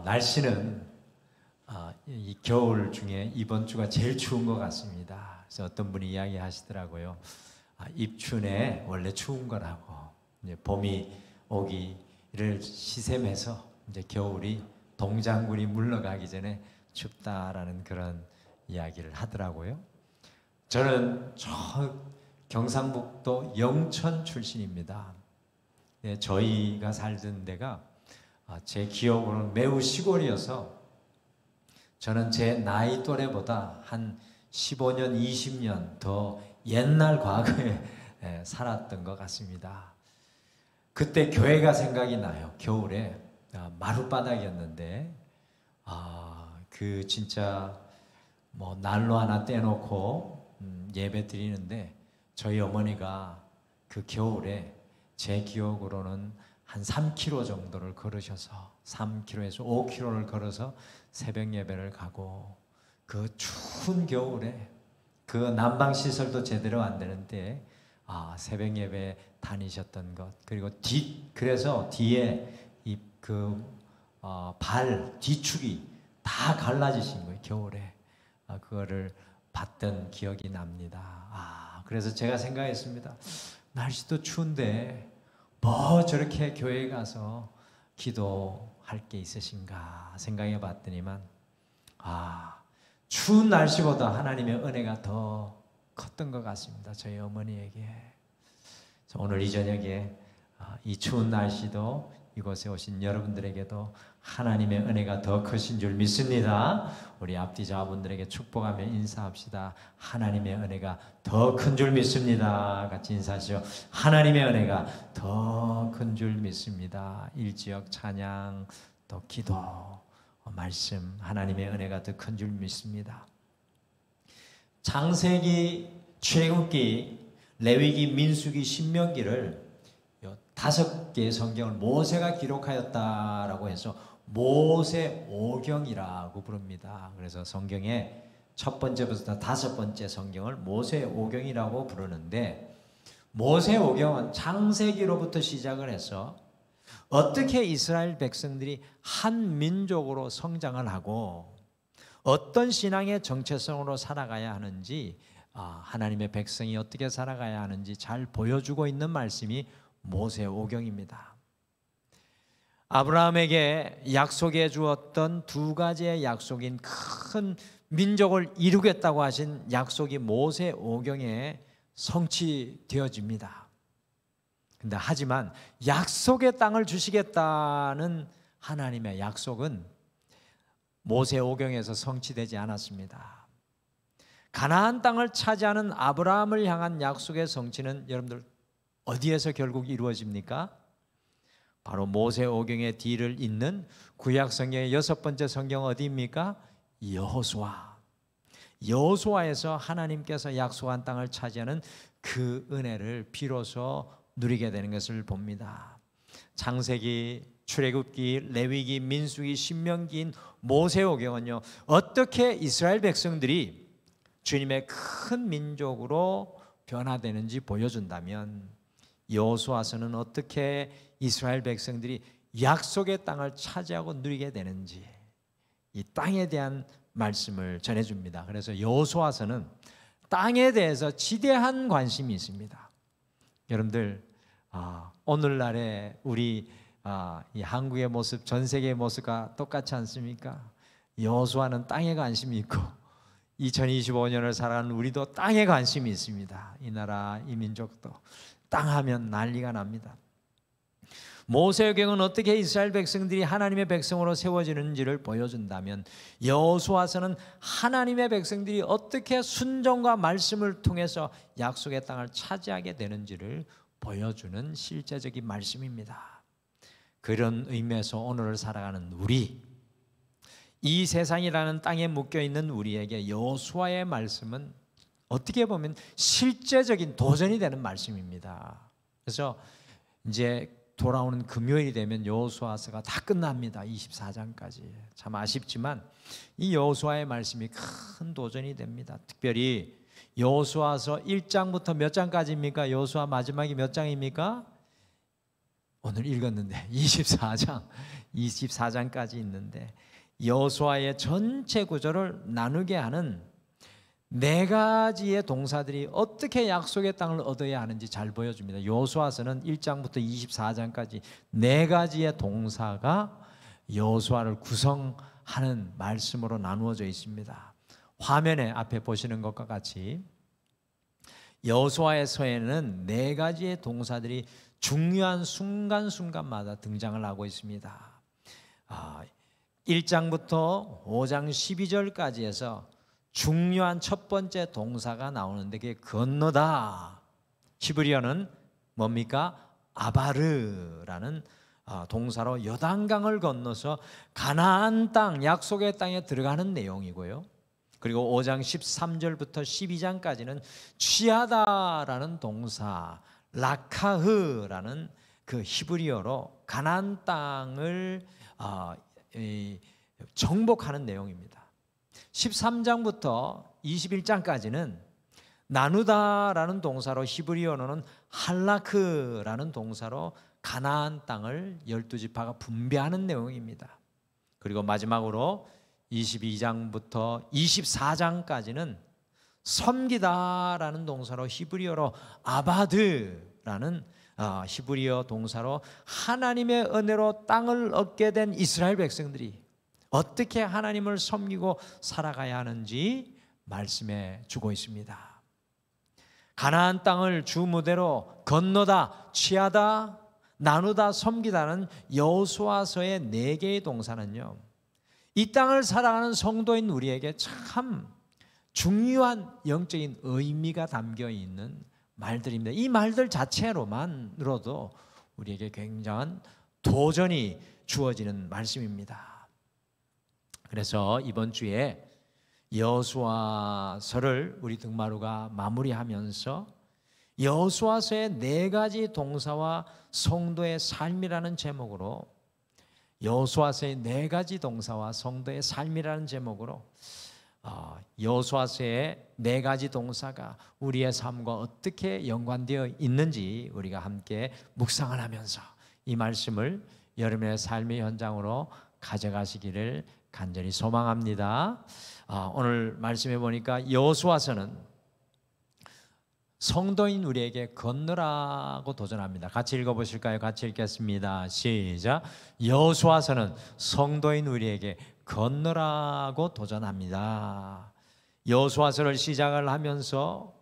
날씨는 이 겨울 중에 이번 주가 제일 추운 것 같습니다. 그래서 어떤 분이 이야기하시더라고요. 입춘에 원래 추운 거라고, 이제 봄이 오기를 시샘해서 이제 겨울이 동장군이 물러가기 전에 춥다라는 그런 이야기를 하더라고요. 저는 저 경상북도 영천 출신입니다. 네, 저희가 살던 데가 제 기억으로는 매우 시골이어서 저는 제 나이 또래보다 한 15년, 20년 더 옛날 과거에 살았던 것 같습니다. 그때 교회가 생각이 나요. 겨울에 마룻바닥이었는데 그 진짜 뭐 난로 하나 떼놓고 예배 드리는데 저희 어머니가 그 겨울에 제 기억으로는 한 3km 정도를 걸으셔서 3km에서 5km를 걸어서 새벽 예배를 가고, 그 추운 겨울에 그 난방 시설도 제대로 안 되는데 새벽 예배 다니셨던 것, 그리고 그래서 뒤에 발 뒤축이 다 갈라지신 거예요. 겨울에 그거를 봤던 기억이 납니다. 그래서 제가 생각했습니다. 날씨도 추운데 뭐 저렇게 교회에 가서 기도할 게 있으신가 생각해 봤더니만 추운 날씨보다 하나님의 은혜가 더 컸던 것 같습니다. 저희 어머니에게. 오늘 이 저녁에 이 추운 날씨도 이곳에 오신 여러분들에게도 하나님의 은혜가 더 크신 줄 믿습니다. 우리 앞뒤 자분들에게 축복하며 인사합시다. 하나님의 은혜가 더 큰 줄 믿습니다. 같이 인사하시죠. 하나님의 은혜가 더 큰 줄 믿습니다. 일지역 찬양, 또 기도, 말씀, 하나님의 은혜가 더 큰 줄 믿습니다. 창세기, 출애굽기, 레위기, 민수기, 신명기를 5개의 성경을 모세가 기록하였다라고 해서 모세오경이라고 부릅니다. 그래서 성경의 첫 번째부터 5번째 성경을 모세오경이라고 부르는데, 모세오경은 창세기로부터 시작을 해서 어떻게 이스라엘 백성들이 한 민족으로 성장을 하고 어떤 신앙의 정체성으로 살아가야 하는지, 하나님의 백성이 어떻게 살아가야 하는지 잘 보여주고 있는 말씀이 모세오경입니다. 아브라함에게 약속해 주었던 2가지의 약속인 큰 민족을 이루겠다고 하신 약속이 모세오경에 성취되어집니다. 근데 하지만 약속의 땅을 주시겠다는 하나님의 약속은 모세오경에서 성취되지 않았습니다. 가나안 땅을 차지하는 아브라함을 향한 약속의 성취는 여러분들 어디에서 결국 이루어집니까? 바로 모세오경의 뒤를 잇는 구약성경의 6번째 성경 어디입니까? 여호수아. 여호수아에서 하나님께서 약속한 땅을 차지하는 그 은혜를 비로소 누리게 되는 것을 봅니다. 창세기, 출애굽기, 레위기, 민수기, 신명기인 모세오경은요, 어떻게 이스라엘 백성들이 주님의 큰 민족으로 변화되는지 보여준다면, 여호수아서는 어떻게 이스라엘 백성들이 약속의 땅을 차지하고 누리게 되는지 이 땅에 대한 말씀을 전해줍니다. 그래서 여호수아서는 땅에 대해서 지대한 관심이 있습니다. 여러분들 오늘날에 우리 이 한국의 모습, 전 세계의 모습과 똑같지 않습니까? 여호수아는 땅에 관심이 있고 2025년을 살아가는 우리도 땅에 관심이 있습니다. 이 나라, 이 민족도 땅 하면 난리가 납니다. 모세오경은 어떻게 이스라엘 백성들이 하나님의 백성으로 세워지는지를 보여준다면, 여호수아서는 하나님의 백성들이 어떻게 순종과 말씀을 통해서 약속의 땅을 차지하게 되는지를 보여주는 실제적인 말씀입니다. 그런 의미에서 오늘을 살아가는 우리, 이 세상이라는 땅에 묶여있는 우리에게 여호수아의 말씀은 어떻게 보면 실제적인 도전이 되는 말씀입니다. 그래서 이제 돌아오는 금요일이 되면 여호수아서가 다 끝납니다. 24장까지. 참 아쉽지만 이 여호수아의 말씀이 큰 도전이 됩니다. 특별히 여호수아서 1장부터 몇 장까지입니까? 여호수아 마지막이 몇 장입니까? 오늘 읽었는데 24장. 24장까지 있는데 여호수아의 전체 구조를 나누게 하는 네 가지의 동사들이 어떻게 약속의 땅을 얻어야 하는지 잘 보여줍니다. 여호수아서는 1장부터 24장까지 네 가지의 동사가 여호수아를 구성하는 말씀으로 나누어져 있습니다. 화면에 앞에 보시는 것과 같이 여호수아서에는 네 가지의 동사들이 중요한 순간순간마다 등장을 하고 있습니다. 1장부터 5장 12절까지 해서 중요한 첫 번째 동사가 나오는데 그게 건너다. 히브리어는 뭡니까? 아바르라는 동사로 요단강을 건너서 가나안 땅, 약속의 땅에 들어가는 내용이고요. 그리고 5장 13절부터 12장까지는 취하다라는 동사, 라카흐라는 그 히브리어로 가나안 땅을 정복하는 내용입니다. 13장부터 21장까지는 나누다라는 동사로 히브리어로는 할라크라는 동사로 가나안 땅을 12지파가 분배하는 내용입니다. 그리고 마지막으로 22장부터 24장까지는 섬기다라는 동사로 히브리어로 아바드라는 히브리어 동사로 하나님의 은혜로 땅을 얻게 된 이스라엘 백성들이 어떻게 하나님을 섬기고 살아가야 하는지 말씀해 주고 있습니다. 가나안 땅을 주 무대로 건너다, 취하다, 나누다, 섬기다는 여호수아서의 네 개의 동사는요, 이 땅을 살아가는 성도인 우리에게 참 중요한 영적인 의미가 담겨 있는 말들입니다. 이 말들 자체로만으로도 우리에게 굉장한 도전이 주어지는 말씀입니다. 그래서 이번 주에 여호수아서를 우리 등마루가 마무리하면서 여호수아서의 네 가지 동사와 성도의 삶이라는 제목으로, 여호수아서의 네 가지 동사와 성도의 삶이라는 제목으로 여호수아서의 네 가지 동사가 우리의 삶과 어떻게 연관되어 있는지 우리가 함께 묵상을 하면서 이 말씀을 여러분의 삶의 현장으로 가져가시기를 간절히 소망합니다. 오늘 말씀해 보니까 여호수아서는 성도인 우리에게 건너라고 도전합니다. 같이 읽어보실까요? 같이 읽겠습니다. 시작. 여호수아서는 성도인 우리에게 건너라고 도전합니다. 여호수아서를 시작을 하면서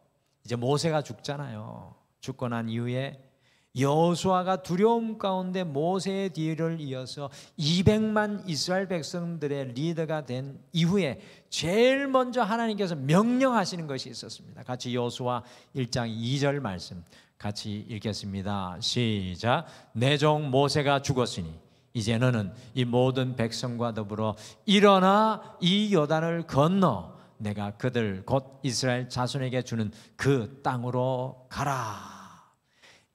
이제 모세가 죽잖아요. 죽고 난 이후에 여호수아가 두려움 가운데 모세의 뒤를 이어서 200만 이스라엘 백성들의 리더가 된 이후에 제일 먼저 하나님께서 명령하시는 것이 있었습니다. 같이 여호수아 1장 2절 말씀 같이 읽겠습니다. 시작. 내 종 모세가 죽었으니 이제 너는 이 모든 백성과 더불어 일어나 이 요단을 건너 내가 그들 곧 이스라엘 자손에게 주는 그 땅으로 가라.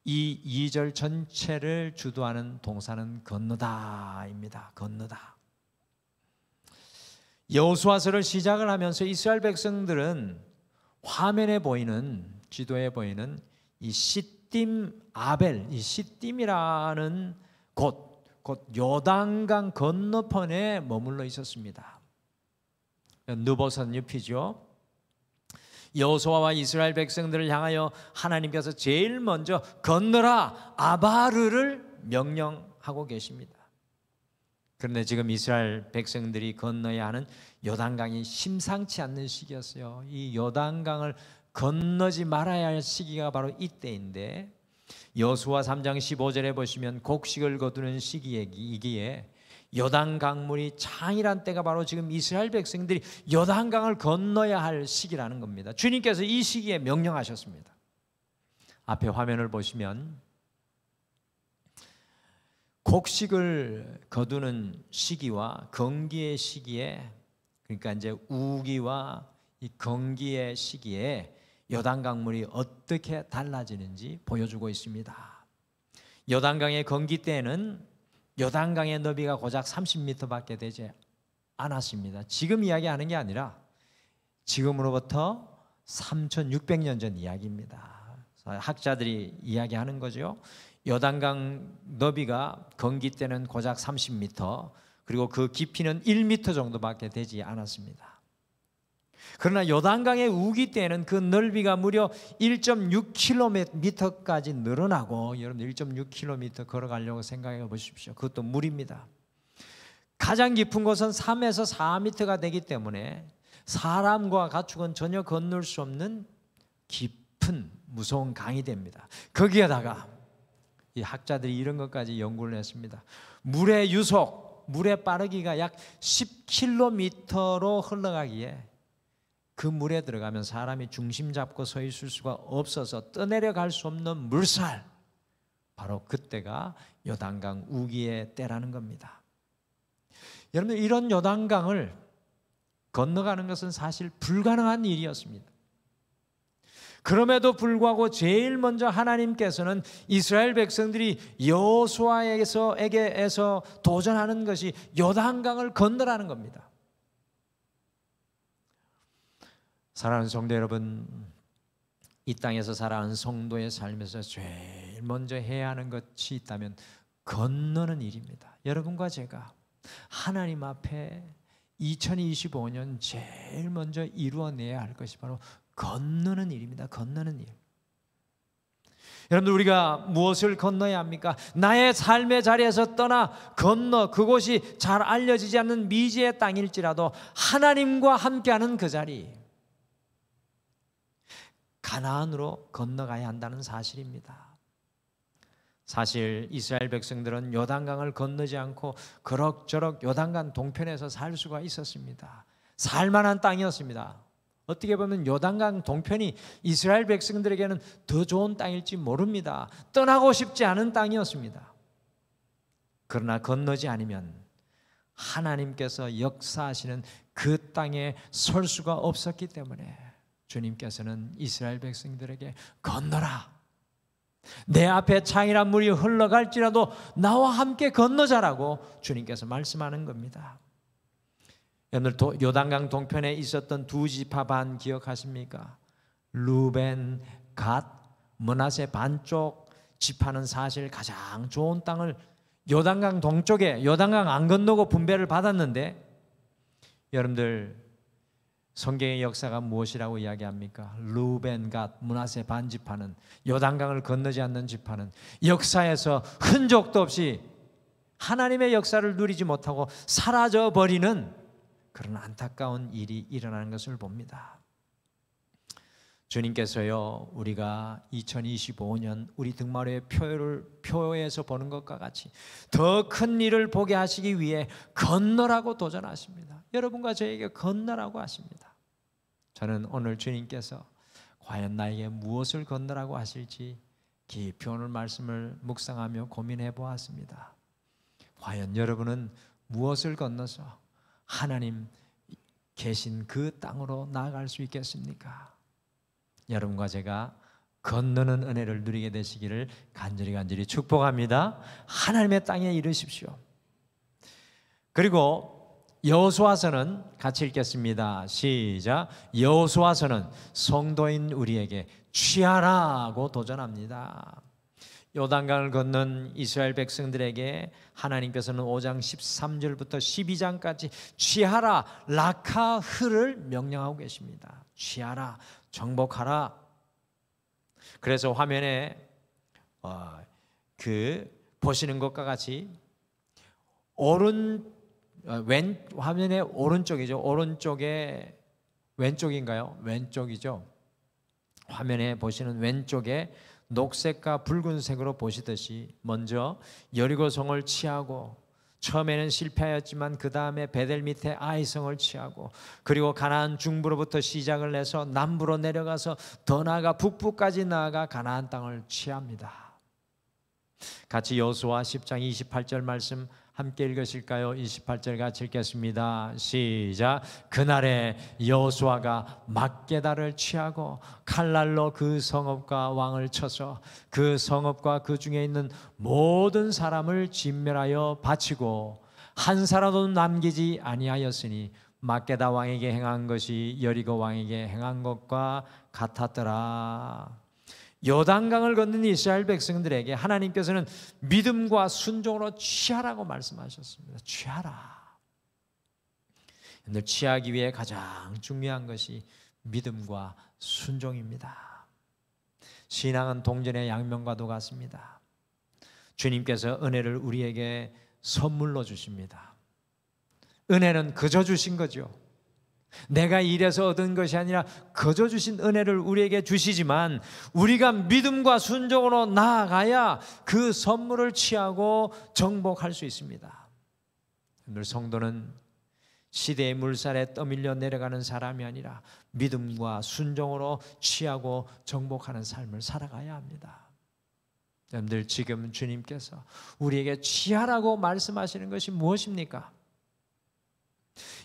이 2절 전체를 주도하는 동사는 건너다입니다. 건너다. 여호수아서를 시작을 하면서 이스라엘 백성들은 화면에 보이는, 지도에 보이는 이 시딤 아벨, 이 시딤이라는 곳, 곧 요단강 건너편에 머물러 있었습니다. 느보산 잎이죠. 여호수아와 이스라엘 백성들을 향하여 하나님께서 제일 먼저 건너라 아바르를 명령하고 계십니다. 그런데 지금 이스라엘 백성들이 건너야 하는 요단강이 심상치 않는 시기였어요. 이 요단강을 건너지 말아야 할 시기가 바로 이때인데, 여호수아 3장 15절에 보시면 곡식을 거두는 시기이기에 요단강물이 창이란 때가 바로 지금 이스라엘 백성들이 요단강을 건너야 할 시기라는 겁니다. 주님께서 이 시기에 명령하셨습니다. 앞에 화면을 보시면 곡식을 거두는 시기와 건기의 시기에, 그러니까 이제 우기와 이 건기의 시기에 요단강물이 어떻게 달라지는지 보여주고 있습니다. 요단강의 건기 때에는 요단강의 너비가 고작 30m밖에 되지 않았습니다. 지금 이야기하는 게 아니라 지금으로부터 3600년 전 이야기입니다. 학자들이 이야기하는 거죠. 요단강 너비가 건기 때는 고작 30m, 그리고 그 깊이는 1m 정도밖에 되지 않았습니다. 그러나 요단강의 우기 때는 그 넓이가 무려 1.6km까지 늘어나고, 여러분 1.6km 걸어가려고 생각해 보십시오. 그것도 물입니다. 가장 깊은 곳은 3에서 4m가 되기 때문에 사람과 가축은 전혀 건널 수 없는 깊은 무서운 강이 됩니다. 거기에다가 이 학자들이 이런 것까지 연구를 했습니다. 물의 유속, 물의 빠르기가 약 10km로 흘러가기에 그 물에 들어가면 사람이 중심 잡고 서 있을 수가 없어서 떠내려갈 수 없는 물살, 바로 그때가 요단강 우기의 때라는 겁니다. 여러분, 이런 요단강을 건너가는 것은 사실 불가능한 일이었습니다. 그럼에도 불구하고 제일 먼저 하나님께서는 이스라엘 백성들이 여호수아에게서 도전하는 것이 요단강을 건너라는 겁니다. 사랑하는 성도 여러분, 이 땅에서 살아가는 성도의 삶에서 제일 먼저 해야 하는 것이 있다면 건너는 일입니다. 여러분과 제가 하나님 앞에 2025년 제일 먼저 이루어내야 할 것이 바로 건너는 일입니다. 건너는 일. 여러분들, 우리가 무엇을 건너야 합니까? 나의 삶의 자리에서 떠나 건너, 그곳이 잘 알려지지 않는 미지의 땅일지라도 하나님과 함께하는 그 자리, 가나안으로 건너가야 한다는 사실입니다. 사실 이스라엘 백성들은 요단강을 건너지 않고 그럭저럭 요단강 동편에서 살 수가 있었습니다. 살만한 땅이었습니다. 어떻게 보면 요단강 동편이 이스라엘 백성들에게는 더 좋은 땅일지 모릅니다. 떠나고 싶지 않은 땅이었습니다. 그러나 건너지 않으면 하나님께서 역사하시는 그 땅에 설 수가 없었기 때문에 주님께서는 이스라엘 백성들에게 건너라, 내 앞에 창이란 물이 흘러갈지라도 나와 함께 건너자라고 주님께서 말씀하는 겁니다. 여러분들, 요단강 동편에 있었던 두 지파 반 기억하십니까? 루벤, 갓, 므낫세 반쪽 지파는 사실 가장 좋은 땅을 요단강 동쪽에, 요단강 안 건너고 분배를 받았는데, 여러분들 성경의 역사가 무엇이라고 이야기합니까? 루벤, 갓, 므낫세 반 지파는, 요단강을 건너지 않는 지파는 역사에서 흔적도 없이 하나님의 역사를 누리지 못하고 사라져 버리는 그런 안타까운 일이 일어나는 것을 봅니다. 주님께서요, 우리가 2025년 우리 등마루의 표에서 보는 것과 같이 더 큰 일을 보게 하시기 위해 건너라고 도전하십니다. 여러분과 저에게 건너라고 하십니다. 저는 오늘 주님께서 과연 나에게 무엇을 건너라고 하실지 깊이 오늘 말씀을 묵상하며 고민해 보았습니다. 과연 여러분은 무엇을 건너서 하나님 계신 그 땅으로 나아갈 수 있겠습니까? 여러분과 제가 건너는 은혜를 누리게 되시기를 간절히 축복합니다. 하나님의 땅에 이르십시오. 그리고 여호수아서는 같이 읽겠습니다. 시작. 여호수아서는 성도인 우리에게 취하라고 도전합니다. 요단강을 건넌 이스라엘 백성들에게 하나님께서는 5장 13절부터 12장까지 취하라, 라카흐를 명령하고 계십니다. 취하라, 정복하라. 그래서 화면에 보시는 것과 같이 화면의 오른쪽이죠. 오른쪽에 왼쪽인가요? 왼쪽이죠. 화면에 보시는 왼쪽에 녹색과 붉은색으로 보시듯이 먼저 여리고성을 취하고, 처음에는 실패하였지만 그 다음에 베델 밑에 아이성을 취하고, 그리고 가나안 중부로부터 시작을 해서 남부로 내려가서 더 나아가 북부까지 나아가 가나안 땅을 취합니다. 같이 여호수아 10장 28절 말씀 함께 읽으실까요? 28절 같이 읽겠습니다. 시작. 그날에 여호수아가 막게다를 취하고 칼날로 그 성읍과 왕을 쳐서 그 성읍과 그 중에 있는 모든 사람을 진멸하여 바치고 한 사람도 남기지 아니하였으니 막게다 왕에게 행한 것이 여리고 왕에게 행한 것과 같았더라. 요단강을 건넌 이스라엘 백성들에게 하나님께서는 믿음과 순종으로 취하라고 말씀하셨습니다. 취하라. 여러분들, 취하기 위해 가장 중요한 것이 믿음과 순종입니다. 신앙은 동전의 양면과도 같습니다. 주님께서 은혜를 우리에게 선물로 주십니다. 은혜는 그저 주신 거죠. 내가 일해서 얻은 것이 아니라 그저 주신 은혜를 우리에게 주시지만 우리가 믿음과 순종으로 나아가야 그 선물을 취하고 정복할 수 있습니다. 오늘 성도는 시대의 물살에 떠밀려 내려가는 사람이 아니라 믿음과 순종으로 취하고 정복하는 삶을 살아가야 합니다. 여러분들, 지금 주님께서 우리에게 취하라고 말씀하시는 것이 무엇입니까?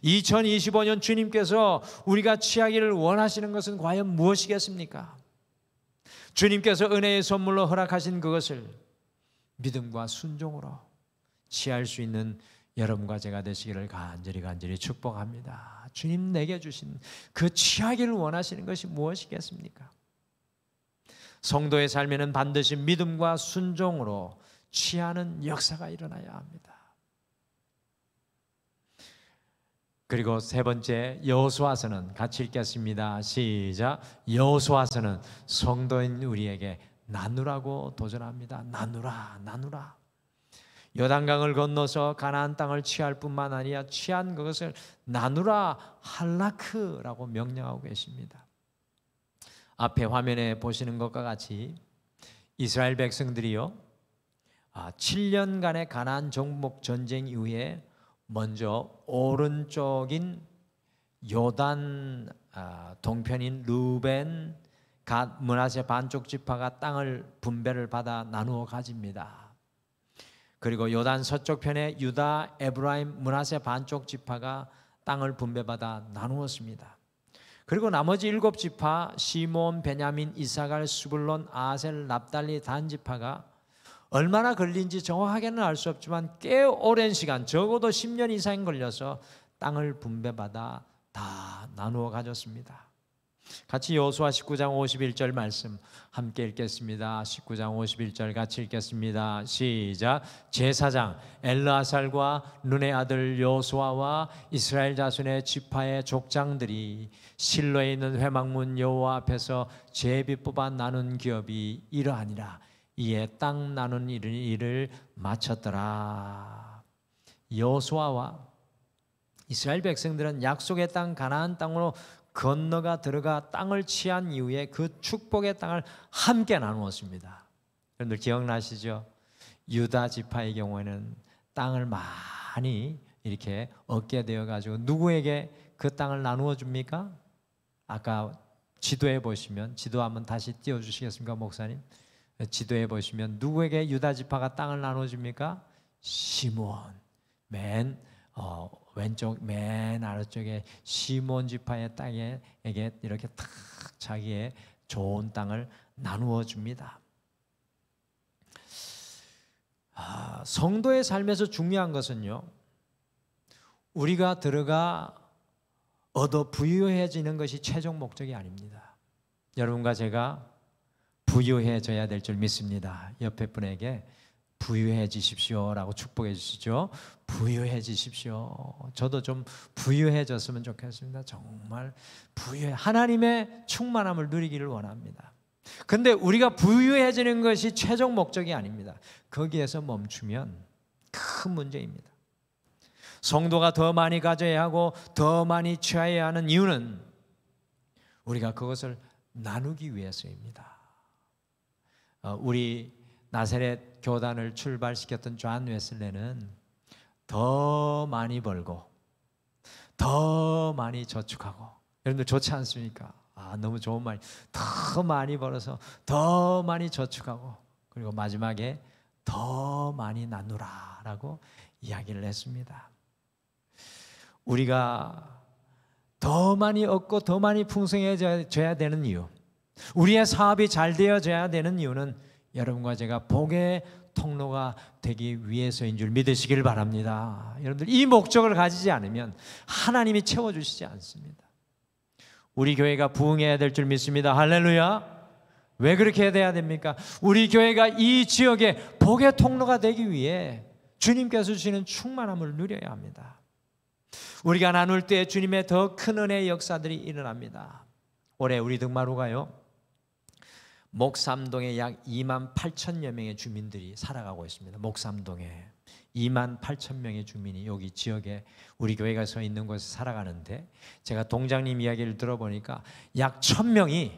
2025년 주님께서 우리가 취하기를 원하시는 것은 과연 무엇이겠습니까? 주님께서 은혜의 선물로 허락하신 그것을 믿음과 순종으로 취할 수 있는 여러분과 제가 되시기를 간절히 축복합니다. 주님 내게 주신 그 취하기를 원하시는 것이 무엇이겠습니까? 성도의 삶에는 반드시 믿음과 순종으로 취하는 역사가 일어나야 합니다. 그리고 세 번째, 여호수아서는 같이 읽겠습니다. 시작. 여호수아서는 성도인 우리에게 나누라고 도전합니다. 나누라. 요단강을 건너서 가나안 땅을 취할 뿐만 아니라 취한 그것을 나누라 할라크라고 명령하고 계십니다. 앞에 화면에 보시는 것과 같이 이스라엘 백성들이요, 7년간의 가나안 정복 전쟁 이후에 먼저 오른쪽인 요단 동편인 루벤, 갓, 므낫세 반쪽 지파가 땅을 분배를 받아 나누어 가집니다. 그리고 요단 서쪽편에 유다, 에브라임, 므낫세 반쪽 지파가 땅을 분배받아 나누었습니다. 그리고 나머지 7지파 시몬, 베냐민, 이사갈, 스불론, 아셀, 납달리, 단 지파가 얼마나 걸린지 정확하게는 알 수 없지만 꽤 오랜 시간, 적어도 10년 이상 걸려서 땅을 분배받아 다 나누어 가졌습니다. 같이 여호수아 19장 51절 말씀 함께 읽겠습니다. 19장 51절 같이 읽겠습니다. 시작. 제사장 엘르아살과 눈의 아들 여호수아와 이스라엘 자손의 지파의 족장들이 실로에 있는 회막문 여호와 앞에서 제비 뽑아 나눈 기업이 이러하니라. 이에 땅 나눈 일을 마쳤더라. 여호수아와 이스라엘 백성들은 약속의 땅 가나안 땅으로 건너가 들어가 땅을 취한 이후에 그 축복의 땅을 함께 나누었습니다. 여러분들 기억나시죠? 유다 지파의 경우에는 땅을 많이 이렇게 얻게 되어 가지고 누구에게 그 땅을 나누어 줍니까? 아까 지도에 보시면, 지도 한번 다시 띄워 주시겠습니까, 목사님? 지도에 보시면 누구에게 유다 지파가 땅을 나누어 줍니까? 시므온, 왼쪽 맨 아래쪽에 시몬 지파의 땅에게 이렇게 탁 자기의 좋은 땅을 나누어 줍니다. 성도의 삶에서 중요한 것은요, 우리가 들어가 얻어 부유해지는 것이 최종 목적이 아닙니다. 여러분과 제가 부유해져야 될 줄 믿습니다. 옆에 분에게 부유해지십시오라고 축복해 주시죠. 부유해지십시오. 저도 좀 부유해졌으면 좋겠습니다. 정말 하나님의 충만함을 누리기를 원합니다. 근데 우리가 부유해지는 것이 최종 목적이 아닙니다. 거기에서 멈추면 큰 문제입니다. 성도가 더 많이 가져야 하고 더 많이 취해야 하는 이유는 우리가 그것을 나누기 위해서입니다. 우리 나사렛 교단을 출발시켰던 존 웨슬레는 더 많이 벌고 더 많이 저축하고, 여러분들 좋지 않습니까? 너무 좋은 말. 더 많이 벌어서 더 많이 저축하고, 그리고 마지막에 더 많이 나누라라고 이야기를 했습니다. 우리가 더 많이 얻고 더 많이 풍성해져야 되는 이유, 우리의 사업이 잘 되어져야 되는 이유는 여러분과 제가 복의 통로가 되기 위해서인 줄 믿으시길 바랍니다. 여러분들, 이 목적을 가지지 않으면 하나님이 채워주시지 않습니다. 우리 교회가 부흥해야 될 줄 믿습니다. 할렐루야. 왜 그렇게 돼야 됩니까? 우리 교회가 이 지역의 복의 통로가 되기 위해 주님께서 주시는 충만함을 누려야 합니다. 우리가 나눌 때 주님의 더 큰 은혜의 역사들이 일어납니다. 올해 우리 등마루가요, 목삼동에 약 2만 8천여 명의 주민들이 살아가고 있습니다. 목삼동에 2만 8천 명의 주민이 여기 지역에 우리 교회가 서 있는 곳에 살아가는데, 제가 동장님 이야기를 들어보니까 약 1,000명이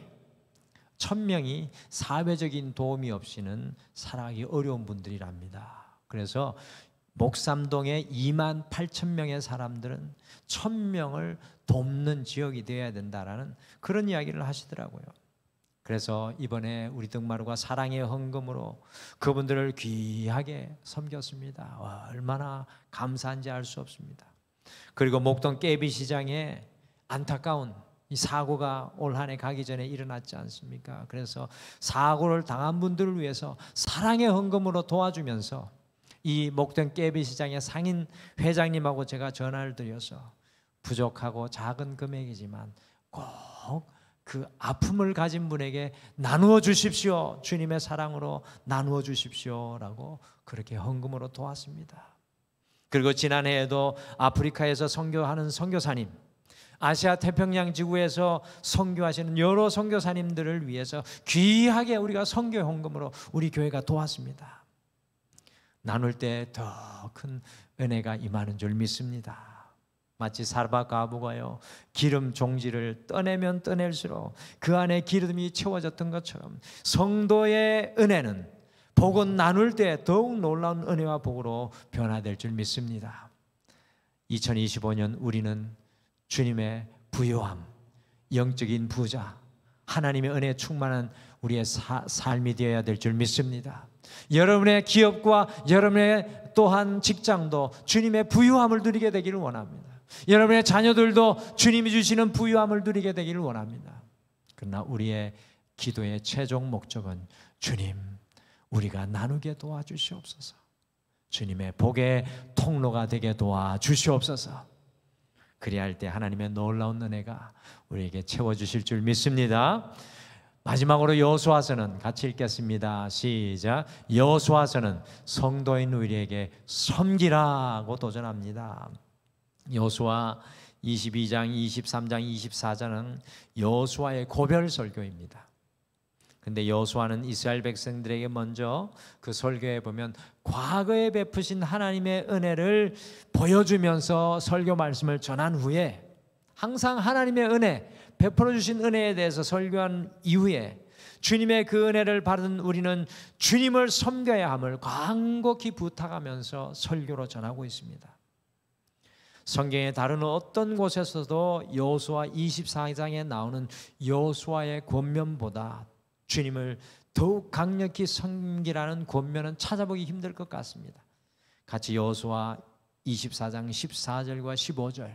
사회적인 도움이 없이는 살아가기 어려운 분들이랍니다. 그래서 목삼동에 2만 8천 명의 사람들은 1,000명을 돕는 지역이 되어야 된다라는 그런 이야기를 하시더라고요. 그래서 이번에 우리 등마루가 사랑의 헌금으로 그분들을 귀하게 섬겼습니다. 와, 얼마나 감사한지 알 수 없습니다. 그리고 목동 깨비시장에 안타까운 이 사고가 올 한 해 가기 전에 일어났지 않습니까? 그래서 사고를 당한 분들을 위해서 사랑의 헌금으로 도와주면서 이 목동 깨비시장의 상인 회장님하고 제가 전화를 드려서 부족하고 작은 금액이지만 꼭 그 아픔을 가진 분에게 나누어 주십시오. 주님의 사랑으로 나누어 주십시오라고 그렇게 헌금으로 도왔습니다. 그리고 지난해에도 아프리카에서 선교하는 선교사님, 아시아 태평양 지구에서 선교하시는 여러 선교사님들을 위해서 귀하게 우리가 선교 헌금으로 우리 교회가 도왔습니다. 나눌 때 더 큰 은혜가 임하는 줄 믿습니다. 마치 사르밧 과부가요, 기름 종지를 떠내면 떠낼수록 그 안에 기름이 채워졌던 것처럼 성도의 은혜는 복은 나눌 때 더욱 놀라운 은혜와 복으로 변화될 줄 믿습니다. 2025년 우리는 주님의 부요함, 영적인 부자, 하나님의 은혜에 충만한 우리의 삶이 되어야 될 줄 믿습니다. 여러분의 기업과 여러분의 또한 직장도 주님의 부유함을 누리게 되기를 원합니다. 여러분의 자녀들도 주님이 주시는 부유함을 누리게 되기를 원합니다. 그러나 우리의 기도의 최종 목적은 주님, 우리가 나누게 도와주시옵소서. 주님의 복의 통로가 되게 도와주시옵소서. 그리야 할 때 하나님의 놀라운 은혜가 우리에게 채워주실 줄 믿습니다. 마지막으로 여호수아서는 같이 읽겠습니다. 시작. 여호수아서는 성도인 우리에게 섬기라고 도전합니다. 여호수아 22장, 23장, 24장은 여호수아의 고별 설교입니다. 근데 여호수아는 이스라엘 백성들에게 먼저 그 설교에 보면 과거에 베푸신 하나님의 은혜를 보여주면서 설교 말씀을 전한 후에, 항상 하나님의 은혜, 베풀어 주신 은혜에 대해서 설교한 이후에 주님의 그 은혜를 받은 우리는 주님을 섬겨야 함을 간곡히 부탁하면서 설교로 전하고 있습니다. 성경의 다른 어떤 곳에서도 여호수아 24장에 나오는 여호수아의 권면보다 주님을 더욱 강력히 섬기라는 권면은 찾아보기 힘들 것 같습니다. 같이 여호수아 24장 14절과 15절,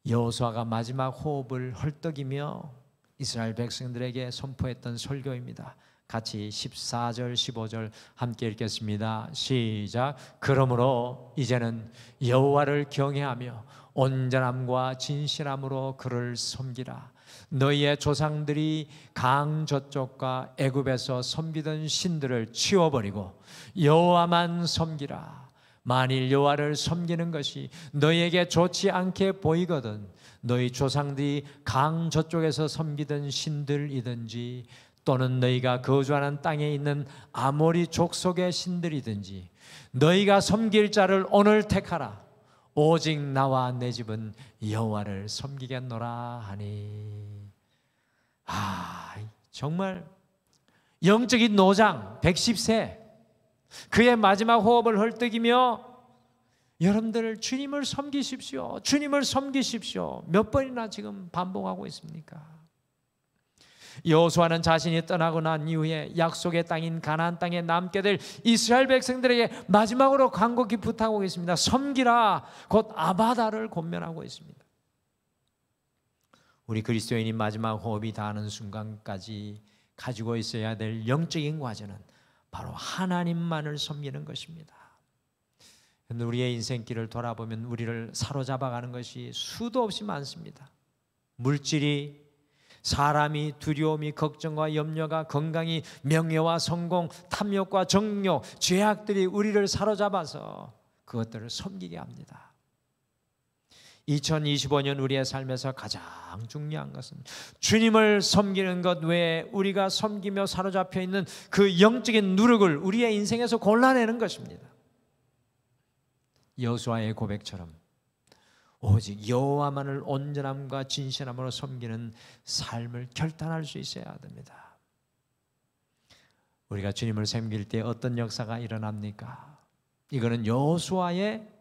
여호수아가 마지막 호흡을 헐떡이며 이스라엘 백성들에게 선포했던 설교입니다. 같이 14절 15절 함께 읽겠습니다. 시작. 그러므로 이제는 여호와를 경외하며 온전함과 진실함으로 그를 섬기라. 너희의 조상들이 강 저쪽과 애굽에서 섬기던 신들을 치워버리고 여호와만 섬기라. 만일 여호와를 섬기는 것이 너희에게 좋지 않게 보이거든 너희 조상들이 강 저쪽에서 섬기던 신들이든지 또는 너희가 거주하는 땅에 있는 아모리 족속의 신들이든지 너희가 섬길 자를 오늘 택하라. 오직 나와 내 집은 여호와를 섬기겠노라 하니. 정말 영적인 노장 110세 그의 마지막 호흡을 헐떡이며 여러분들 주님을 섬기십시오. 주님을 섬기십시오. 몇 번이나 지금 반복하고 있습니까? 여호수아는 자신이 떠나고 난 이후에 약속의 땅인 가나안 땅에 남게 될 이스라엘 백성들에게 마지막으로 간곡히 부탁하고 있습니다. 섬기라. 곧 아바다를 권면하고 있습니다. 우리 그리스도인이 마지막 호흡이 닿는 순간까지 가지고 있어야 될 영적인 과제는 바로 하나님만을 섬기는 것입니다. 우리의 인생길을 돌아보면 우리를 사로잡아가는 것이 수도 없이 많습니다. 물질이, 사람이 두려움이, 걱정과 염려가, 건강이, 명예와 성공, 탐욕과 정욕, 죄악들이 우리를 사로잡아서 그것들을 섬기게 합니다. 2025년 우리의 삶에서 가장 중요한 것은 주님을 섬기는 것 외에 우리가 섬기며 사로잡혀 있는 그 영적인 누룩을 우리의 인생에서 골라내는 것입니다. 여호수아의 고백처럼 오직 여호와만을 온전함과 진실함으로 섬기는 삶을 결단할 수 있어야 됩니다. 우리가 주님을 섬길 때 어떤 역사가 일어납니까? 이거는 여호수아의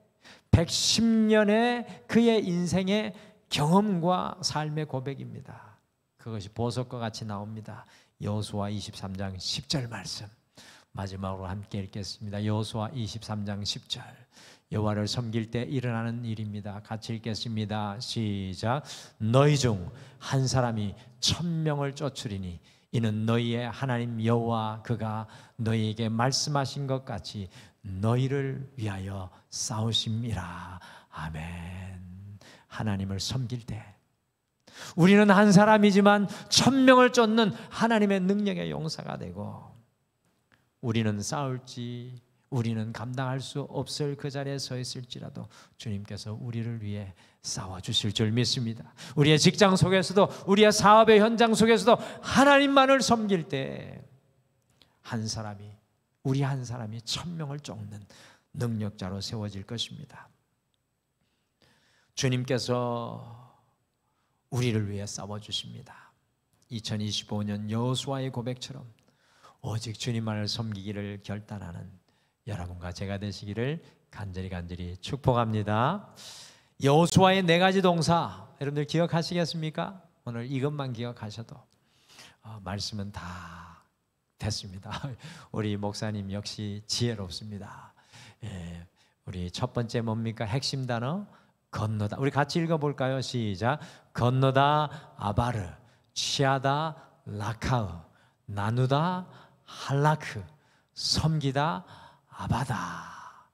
110년의 그의 인생의 경험과 삶의 고백입니다. 그것이 보석과 같이 나옵니다. 여호수아 23장 10절 말씀 마지막으로 함께 읽겠습니다. 여호수아 23장 10절. 여호와를 섬길 때 일어나는 일입니다. 같이 읽겠습니다. 시작. 너희 중 한 사람이 1000명을 쫓으리니 이는 너희의 하나님 여호와 그가 너희에게 말씀하신 것 같이 너희를 위하여 싸우심이라. 아멘. 하나님을 섬길 때 우리는 한 사람이지만 1000명을 쫓는 하나님의 능력의 용사가 되고, 우리는 싸울지 우리는 감당할 수 없을 그 자리에 서 있을지라도 주님께서 우리를 위해 싸워주실 줄 믿습니다. 우리의 직장 속에서도 우리의 사업의 현장 속에서도 하나님만을 섬길 때 한 사람이, 우리 한 사람이 1000명을 쫓는 능력자로 세워질 것입니다. 주님께서 우리를 위해 싸워주십니다. 2025년 여호수아의 고백처럼 오직 주님만을 섬기기를 결단하는 여러분과 제가 되시기를 간절히 축복합니다. 여호수아의 4가지 동사 여러분들 기억하시겠습니까? 오늘 이것만 기억하셔도 말씀은 다 됐습니다. 우리 목사님 역시 지혜롭습니다. 우리 첫 번째 뭡니까? 핵심 단어 건너다. 우리 같이 읽어볼까요? 시작. 건너다 아바르, 취하다 라카으, 나누다 할라크, 섬기다 아바다.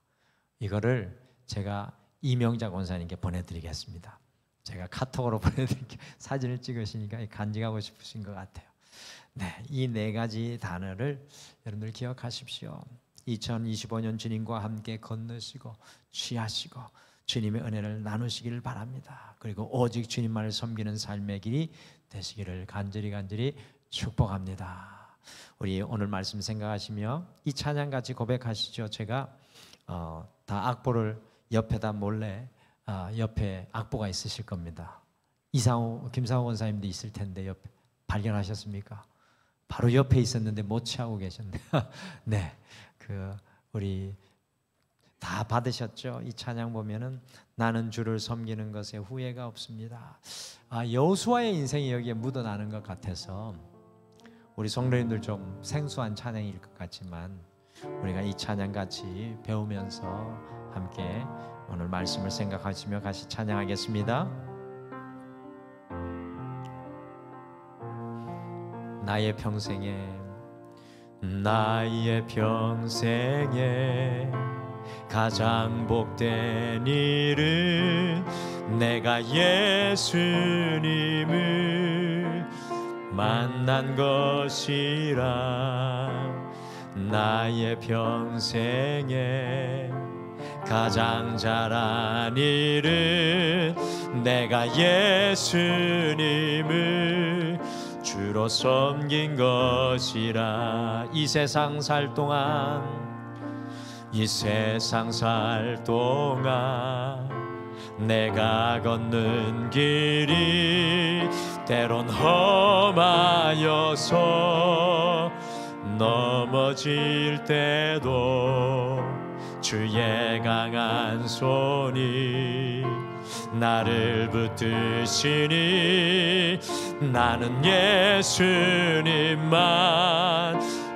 이거를 제가 이명자 권사님께 보내드리겠습니다. 제가 카톡으로 보내드릴게요. 사진을 찍으시니까 간직하고 싶으신 것 같아요. 네, 이 4가지 단어를 여러분들 기억하십시오. 2025년 주님과 함께 건너시고 취하시고 주님의 은혜를 나누시기를 바랍니다. 그리고 오직 주님만을 섬기는 삶의 길이 되시기를 간절히 축복합니다. 우리 오늘 말씀 생각하시며 이 찬양 같이 고백하시죠. 제가 다 악보를 옆에다 몰래 옆에 악보가 있으실 겁니다. 김상호 원사님도 있을 텐데 옆에 발견하셨습니까? 바로 옆에 있었는데 못 취하고 계셨네요. 네, 우리 다 받으셨죠? 이 찬양 보면은 나는 주를 섬기는 것에 후회가 없습니다. 여호수아의 인생이 여기에 묻어나는 것 같아서 우리 성도님들 좀 생소한 찬양일 것 같지만 우리가 이 찬양 같이 배우면서 함께 오늘 말씀을 생각하시며 같이 찬양하겠습니다. 나의 평생에 가장 복된 일은 내가 예수님을 만난 것이라. 나의 평생에 가장 잘한 일은 내가 예수님을 주로 섬긴 것이라. 이 세상 살 동안 내가 걷는 길이 때론 험하여서 넘어질 때도 주의 강한 손이 나를 붙드시니 나는 예수님만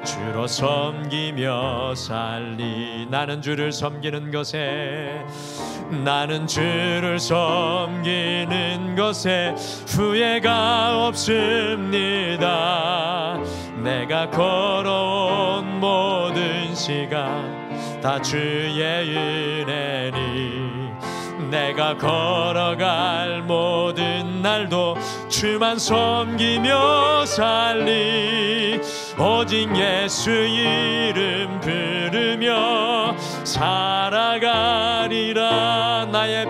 주로 섬기며 살리. 나는 주를 섬기는 것에 후회가 없습니다. 내가 걸어온 모든 시간 다 주의 은혜니 내가 걸어갈 모든 날도 주만 섬기며 살리. 오직 예수 이름 부르며 살아가리라. 나의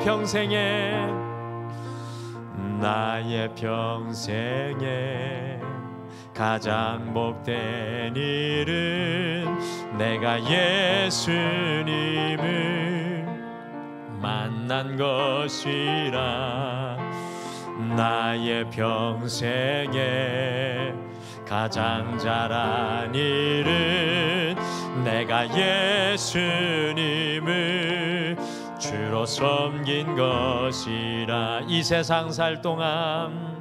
평생에 가장 복된 일은 내가 예수님을 만난 것이라. 나의 평생에 가장 잘한 일은 내가 예수님을 주로 섬긴 것이라. 이 세상 살 동안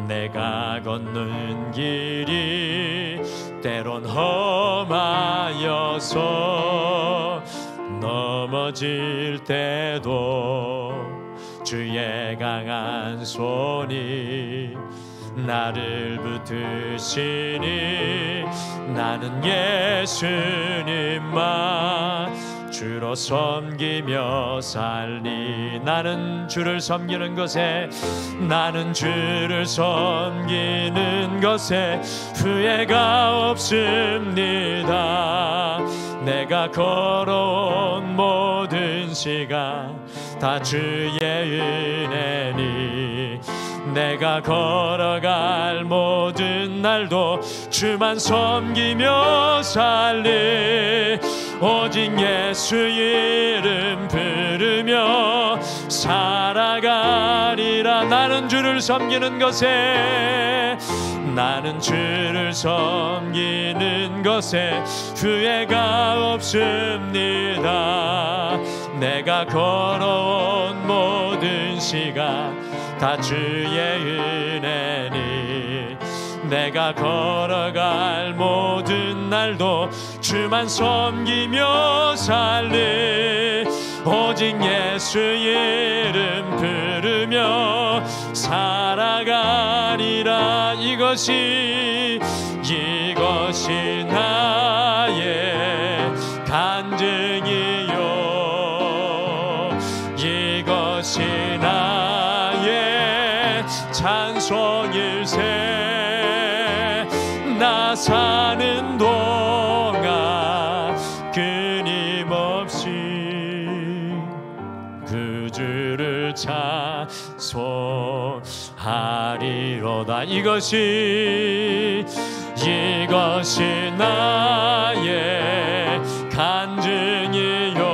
내가 걷는 길이 때론 험하여서 넘어질 때도 주의 강한 손이 나를 붙드시니 나는 예수님만 주로 섬기며 살리. 나는 주를 섬기는 것에 후회가 없습니다. 내가 걸어온 모든 시간 다 주의 은혜니 내가 걸어갈 모든 날도 주만 섬기며 살리. 오직 예수 이름 부르며 살아가리라. 나는 주를 섬기는 것에 후회가 없습니다. 내가 걸어온 모든 시간 다 주의 은혜니 내가 걸어갈 모든 날도 주만 섬기며 살리. 오직 예수 이름 부르며 살아가리라. 이것이 나의 간증이요, 이것이 나의 찬송일세. 나 사는 동안 끊임없이 그 주를 찬송하리로다. 이것이 나의 간증이요,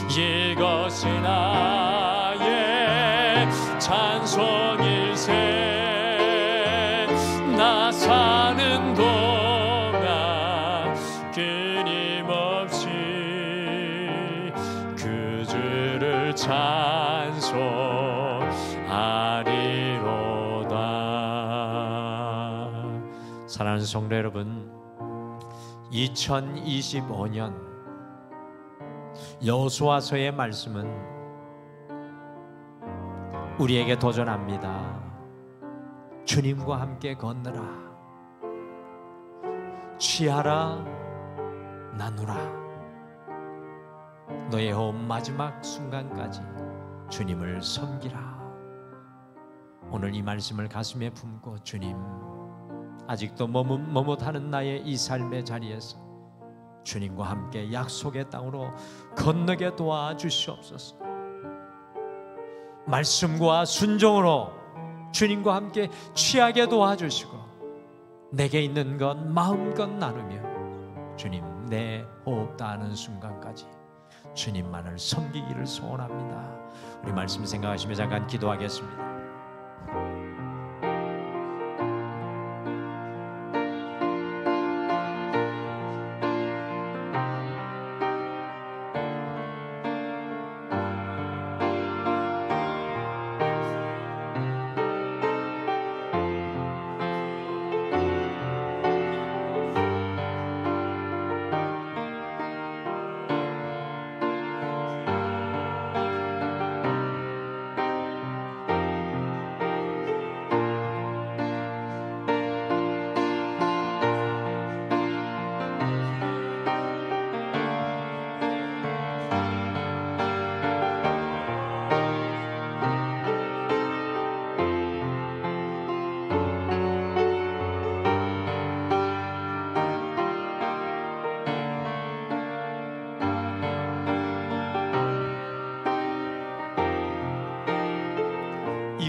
이것이 나의 찬송일세. 나 사는 동안 끊임없이 그 주를 찬송하리로다. 사랑하는 성도 여러분, 2025년 여호수아서의 말씀은 우리에게 도전합니다. 주님과 함께 걷느라, 취하라 나누라. 너의 호흡 마지막 순간까지 주님을 섬기라. 오늘 이 말씀을 가슴에 품고, 주님, 아직도 머뭇하는 나의 이 삶의 자리에서 주님과 함께 약속의 땅으로 건너게 도와주시옵소서. 말씀과 순종으로 주님과 함께 취하게 도와주시고, 내게 있는 것 마음껏 나누며 주님 내 호흡 다하는 순간까지 주님만을 섬기기를 소원합니다. 우리 말씀 생각하시며 잠깐 기도하겠습니다.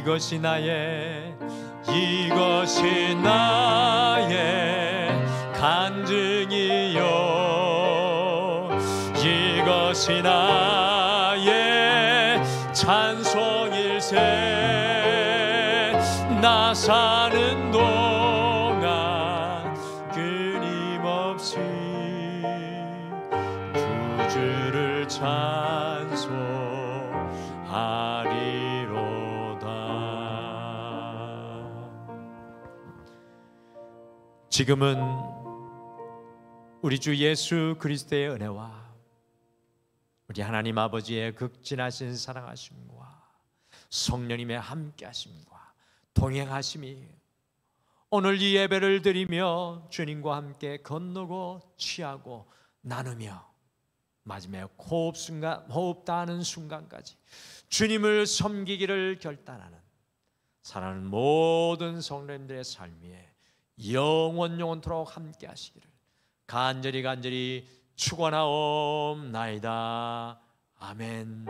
이것이 나의 간증이요, 이것이 나의 찬송일세. 나 사는 동안 끊임없이 구주를 찬송하리로다. 지금은 우리 주 예수 그리스도의 은혜와 우리 하나님 아버지의 극진하신 사랑하심과 성령님의 함께하심과 동행하심이 오늘 이 예배를 드리며 주님과 함께 건너고 취하고 나누며 마지막에 호흡 다하는 순간까지 주님을 섬기기를 결단하는 사랑하는 모든 성도님들의 삶 위에 영원토록 함께 하시기를 간절히 축원하옵나이다. 아멘.